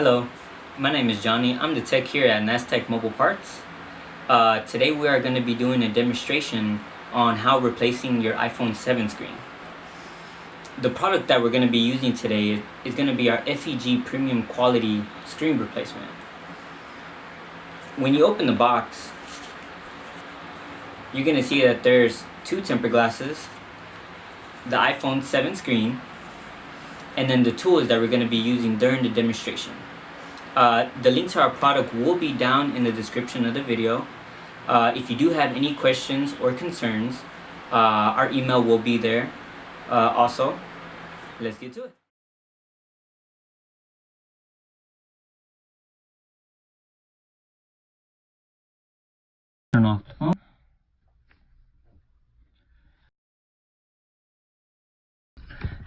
Hello, my name is Johnny. I'm the tech here at Nastek Mobile Parts. Today we are going to be doing a demonstration on how replacing your iPhone 7 screen. The product that we're going to be using today is going to be our FEG premium quality screen replacement. When you open the box, you're going to see that there's two tempered glasses, the iPhone 7 screen, and then the tools that we're going to be using during the demonstration. The link to our product will be down in the description of the video. If you do have any questions or concerns, our email will be there. Also, let's get to it. Turn off the phone.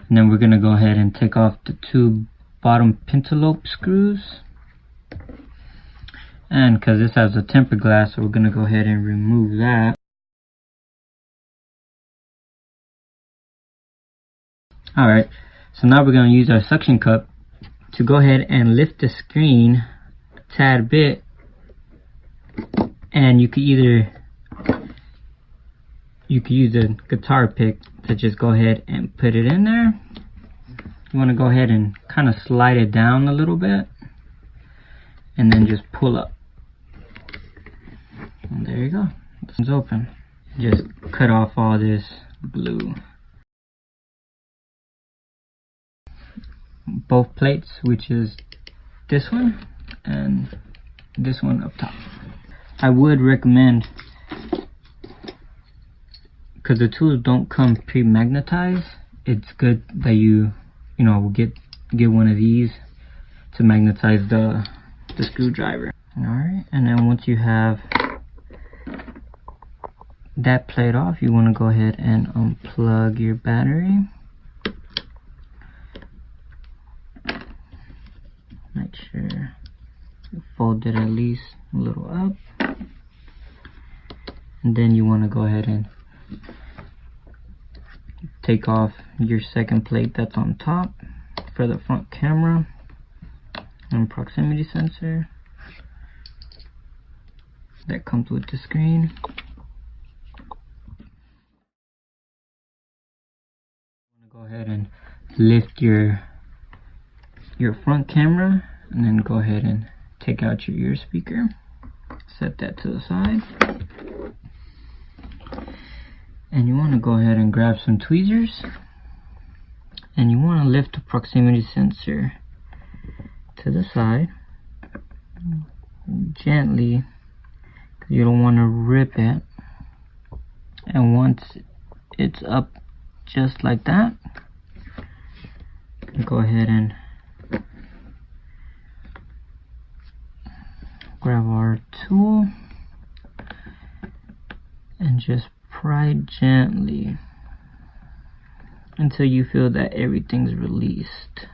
And then we're going to go ahead and take off the two bottom pentalobe screws. And because this has a tempered glass, so we're going to go ahead and remove that. Alright, so now we're going to use our suction cup to go ahead and lift the screen a tad bit. And you could use a guitar pick to just go ahead and put it in there. You want to go ahead and kind of slide it down a little bit, and then just pull up. And there you go. This one's open. Just cut off all this glue. Both plates, which is this one and this one up top. I would recommend, because the tools don't come pre-magnetized, it's good that you get one of these to magnetize the screwdriver. Alright, and then once you have that plate off, you want to go ahead and unplug your battery. Make sure you fold it at least a little up. And then you want to go ahead and take off your second plate that's on top for the front camera and proximity sensor that comes with the screen. Go ahead and lift your front camera, and then go ahead and take out your ear speaker. Set that to the side. And you want to go ahead and grab some tweezers, and you want to lift the proximity sensor to the side gently, because you don't want to rip it. And once it's up just like that, go ahead and grab our tool and just pry gently until you feel that everything's released.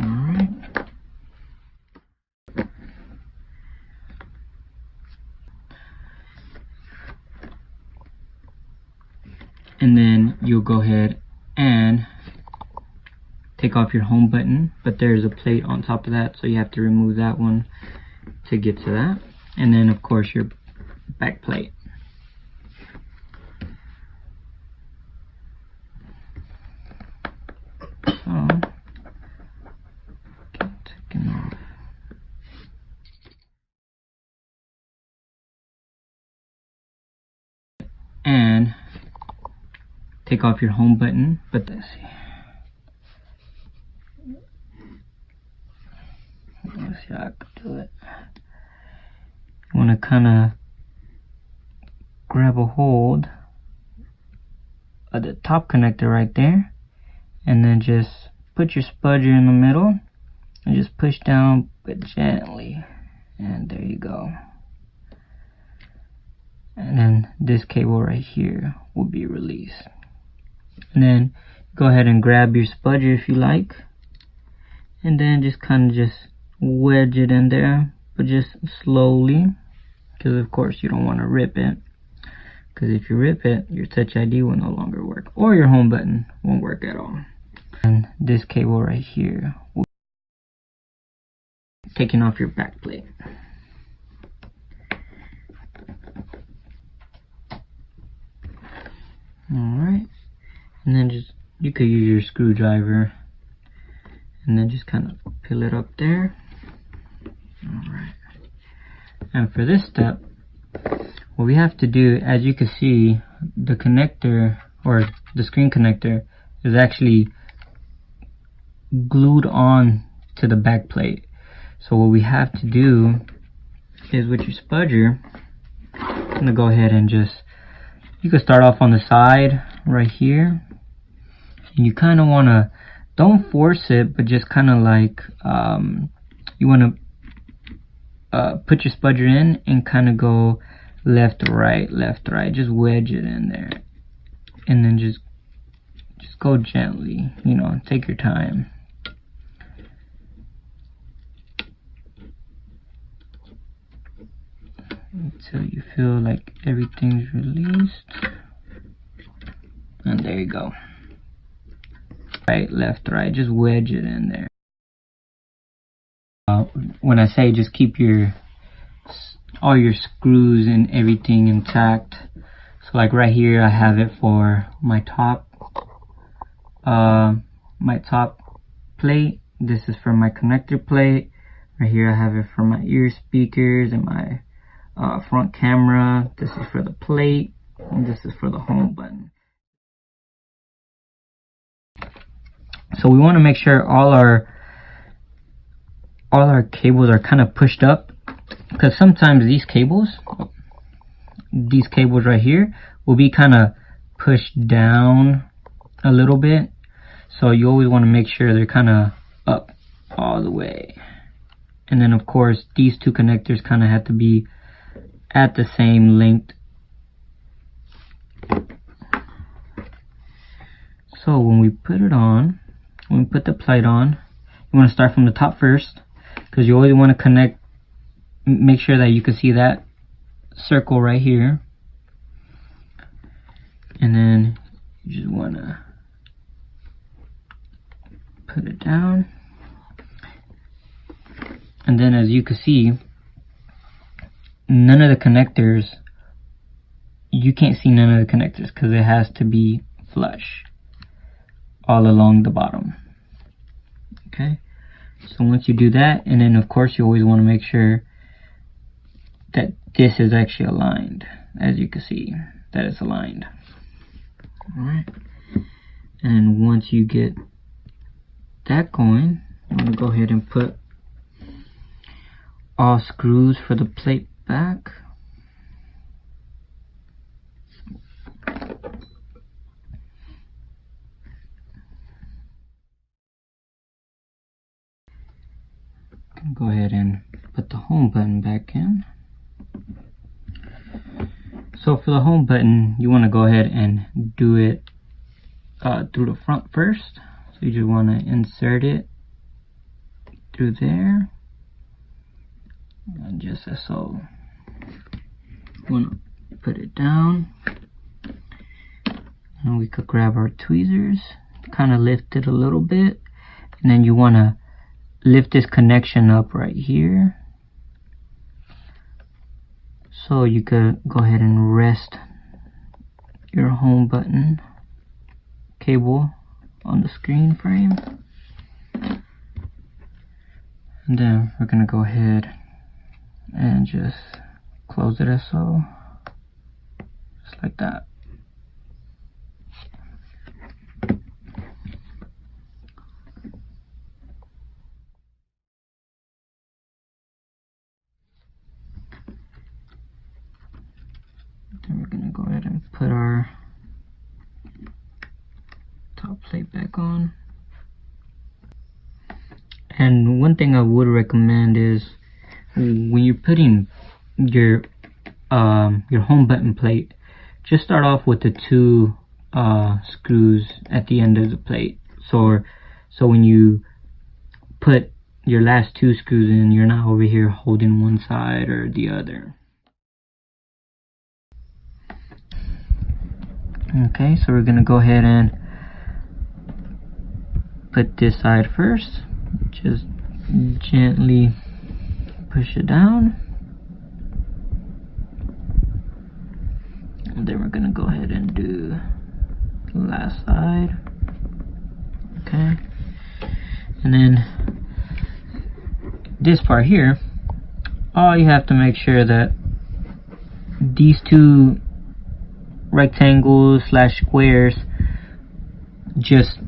Alright. And then you'll go ahead and take off your home button, but there's a plate on top of that, so you have to remove that one to get to that. And then of course your back plate. So taken off. And take off your home button, but let's see. Let's see how I can do it. You want to kind of grab a hold of the top connector right there, and then just put your spudger in the middle and just push down, but gently, and there you go. And then this cable right here will be released. And then go ahead and grab your spudger if you like, and then just kind of just wedge it in there, but just slowly, because of course you don't want to rip it, because if you rip it, your Touch ID will no longer work, or your home button won't work at all. And this cable right here will be taking off your back plate. Alright, and then just, you could use your screwdriver and then just kind of peel it up there. Alright, and for this step, what we have to do, as you can see, the connector, or the screen connector, is actually glued on to the back plate. So what we have to do is, with your spudger, I'm gonna go ahead and just, you can start off on the side right here, and you kind of want to, don't force it, but just kind of like, you want to put your spudger in and kind of go left, right, just wedge it in there, and then just go gently, you know, take your time. Until you feel like everything's released. And there you go. Right, left, right, just wedge it in there. When I say just keep all your screws and everything intact. So like right here I have it for my top plate. This is for my connector plate. Right here I have it for my ear speakers and my front camera. This is for the plate, and this is for the home button. So we want to make sure all our cables are kind of pushed up, because sometimes these cables right here will be kind of pushed down a little bit. So you always want to make sure they're kind of up all the way. And then of course these two connectors kind of have to be at the same length. So when we put it on, when we put the plate on, you want to start from the top first, because you always want to connect, make sure that you can see that circle right here, and then you just want to put it down. And then as you can see, none of the connectors, you can't see none of the connectors because it has to be flush all along the bottom. Okay, so once you do that, and then of course you always want to make sure that this is actually aligned. As you can see, that it's aligned. Alright, and once you get that going, I'm going to go ahead and put all screws for the plate back. Go ahead and put the home button back in. So for the home button, you want to go ahead and do it through the front first. So you just want to insert it through there, and just as so. You want to put it down, and we could grab our tweezers, kind of lift it a little bit, and then you want to lift this connection up right here. So you could go ahead and rest your home button cable on the screen frame. And then we're going to go ahead and just close it as so. Just like that. Then we're going to go ahead and put our top plate back on. And one thing I would recommend is when you're putting your home button plate, just start off with the two screws at the end of the plate. So when you put your last two screws in, you're not over here holding one side or the other. Okay, so we're gonna go ahead and put this side first. Just gently push it down. And then we're gonna go ahead and do the last side. Okay. And then this part here, all you have to make sure that these two rectangles / squares just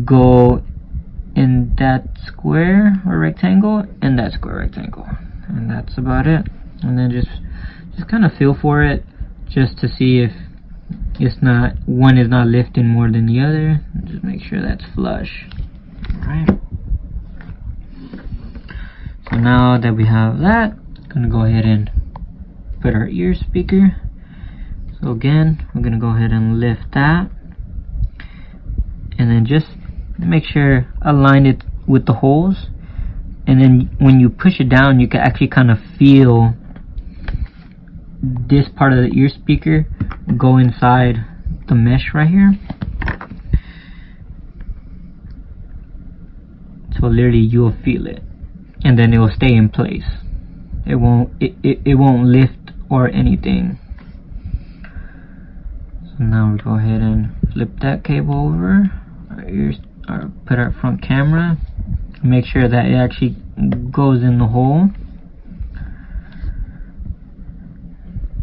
go in that square or rectangle and that square rectangle, and that's about it. And then just kind of feel for it, just to see if one is not lifting more than the other. Just make sure that's flush. Alright, so now that we have that, I'm gonna go ahead and put our ear speaker. So again, we're gonna go ahead and lift that, and then just make sure align it with the holes. And then when you push it down, you can actually kind of feel this part of the ear speaker go inside the mesh right here. So literally you'll feel it, and then it will stay in place. It won't lift or anything. So now we go ahead and flip that cable over our ears, or put our front camera. Make sure that it actually goes in the hole.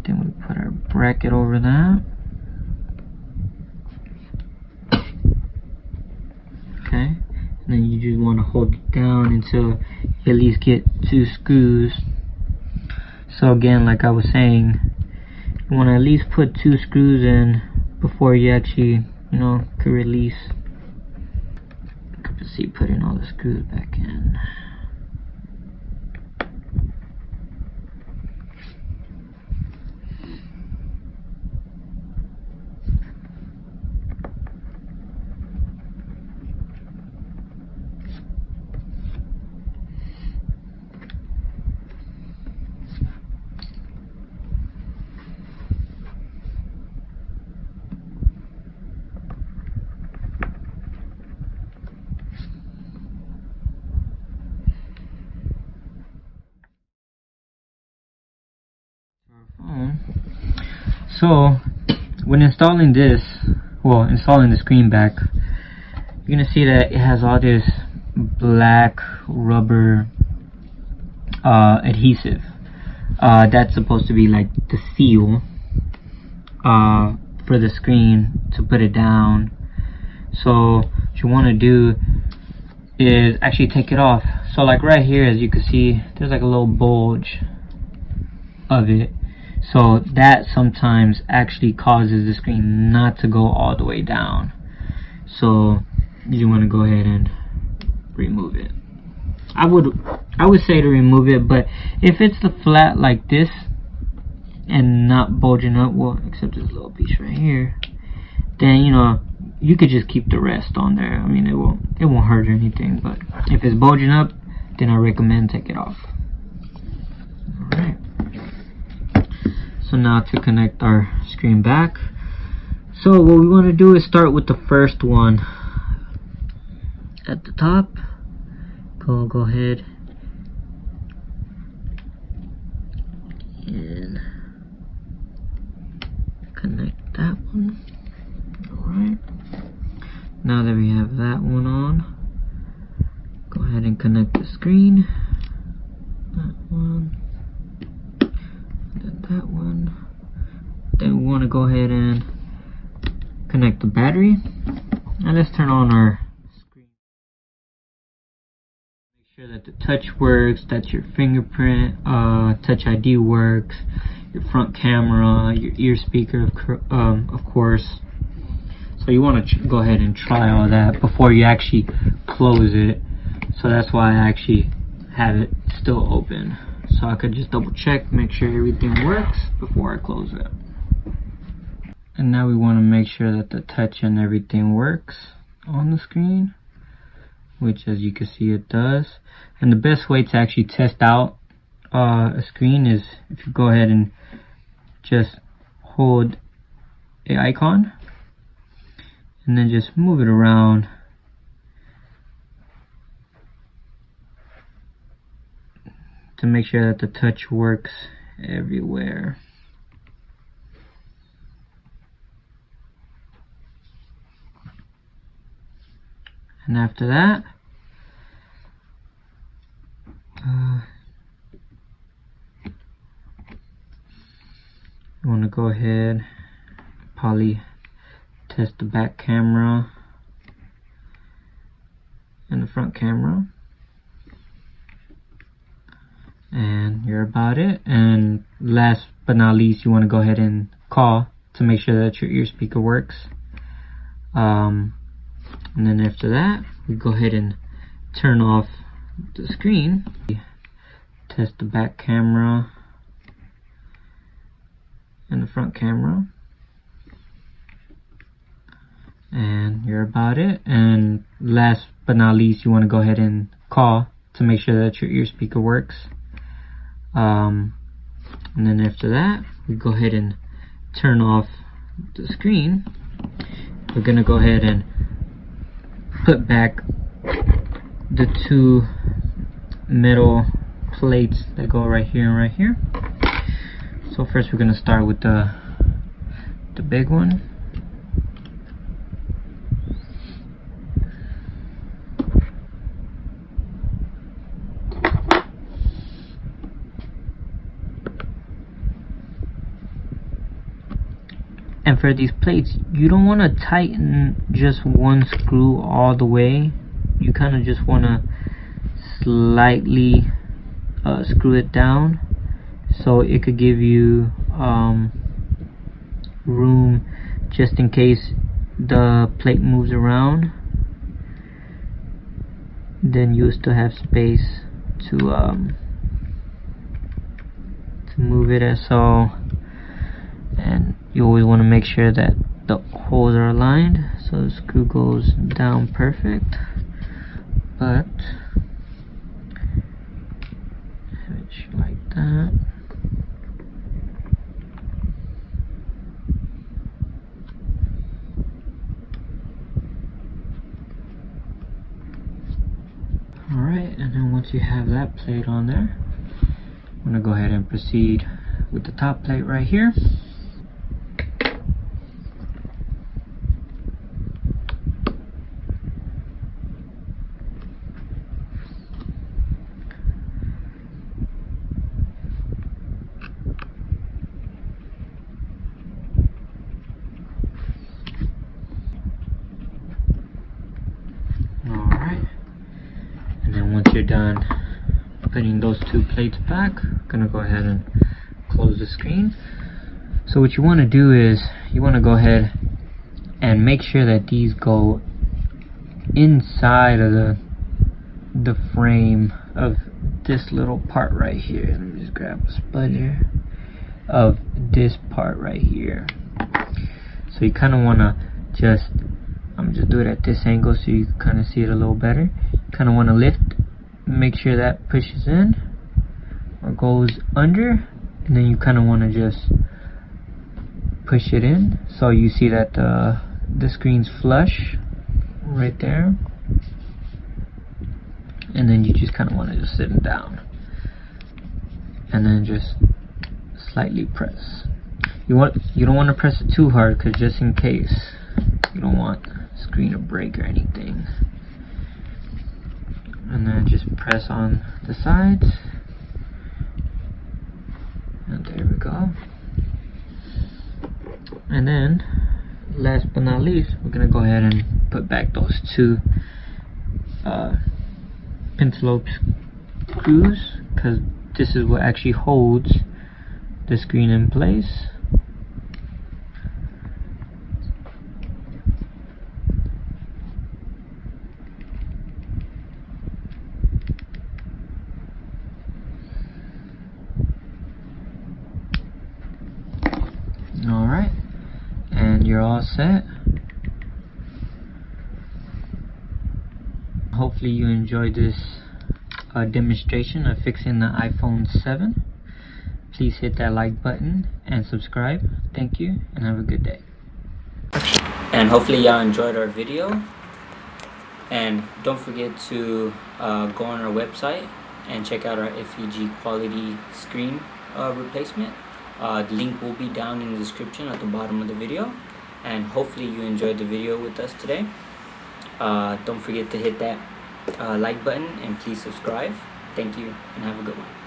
Then we put our bracket over that. Okay, and then you just want to hold it down until you at least get 2 screws. So again, like I was saying, you want to at least put 2 screws in before you actually, could release. Let's see, putting all the screws back in. So when installing this, installing the screen back, you're gonna see that it has all this black rubber adhesive. That's supposed to be like the seal for the screen to put it down. So what you want to do is actually take it off. So like right here, as you can see, there's like a little bulge of it. So that sometimes actually causes the screen not to go all the way down. So you want to go ahead and remove it. I would say to remove it, but if it's the flat like this and not bulging up, well, except this little piece right here, then you could just keep the rest on there. I mean, it won't hurt or anything. But if it's bulging up, then I recommend take it off. All right. So now to connect our screen back. So what we want to do is start with the first one at the top. Go ahead and connect that one. Alright. Now that we have that one on, go ahead and connect the screen. That one. Then that one. Then we want to go ahead and connect the battery. Now let's turn on our screen. Make sure that the touch works, that your fingerprint, touch ID works, your front camera, your ear speaker, of course. So you want to go ahead and try all that before you actually close it. So that's why I actually have it still open. So I could just double check, make sure everything works before I close it. And now we want to make sure that the touch and everything works on the screen, which as you can see it does. And the best way to actually test out a screen is if you go ahead and just hold a icon, and then just move it around to make sure that the touch works everywhere. And after that, you want to go ahead, probably test the back camera and the front camera, and you're about it. And last but not least, you want to go ahead and call to make sure that your ear speaker works. And then after that, we go ahead and turn off the screen, test the back camera and the front camera, and you're about it. And last but not least, you want to go ahead and call to make sure that your ear speaker works. And then after that, we go ahead and turn off the screen. We're gonna go ahead and put back the two metal plates that go right here and right here. So first we're gonna start with the big one. And for these plates, you don't want to tighten just one screw all the way. You kind of just want to slightly screw it down, so it could give you room just in case the plate moves around. Then you still have space to move it as so. And you always want to make sure that the holes are aligned so the screw goes down perfect. But like that. Alright, and then once you have that plate on there, I'm going to go ahead and proceed with the top plate right here. Alright, and then once you're done putting those two plates back, I'm gonna go ahead and close the screen. So what you want to do is you want to go ahead and make sure that these go inside of the frame of this little part right here. Let me just grab a spudger of this part right here. So you kind of want to just, I'm just do it at this angle so you kind of see it a little better. You kind of want to lift, make sure that pushes in or goes under, and then you kind of want to just push it in so you see that the screen's flush right there. And then you just kind of want to just sit it down and then just slightly press. You don't want to press it too hard, because just in case you don't want the screen to break or anything. And then just press on the sides, and there we go. And then last but not least, we're gonna go ahead and put back those two pentalobe screws, because this is what actually holds the screen in place. Alright, and you're all set. Hopefully you enjoyed this demonstration of fixing the iPhone 7. Please hit that like button and subscribe. Thank you, and have a good day. And hopefully y'all enjoyed our video, and don't forget to go on our website and check out our FEG quality screen replacement. The link will be down in the description at the bottom of the video, and hopefully you enjoyed the video with us today. Don't forget to hit that like button, and please subscribe. Thank you, and have a good one.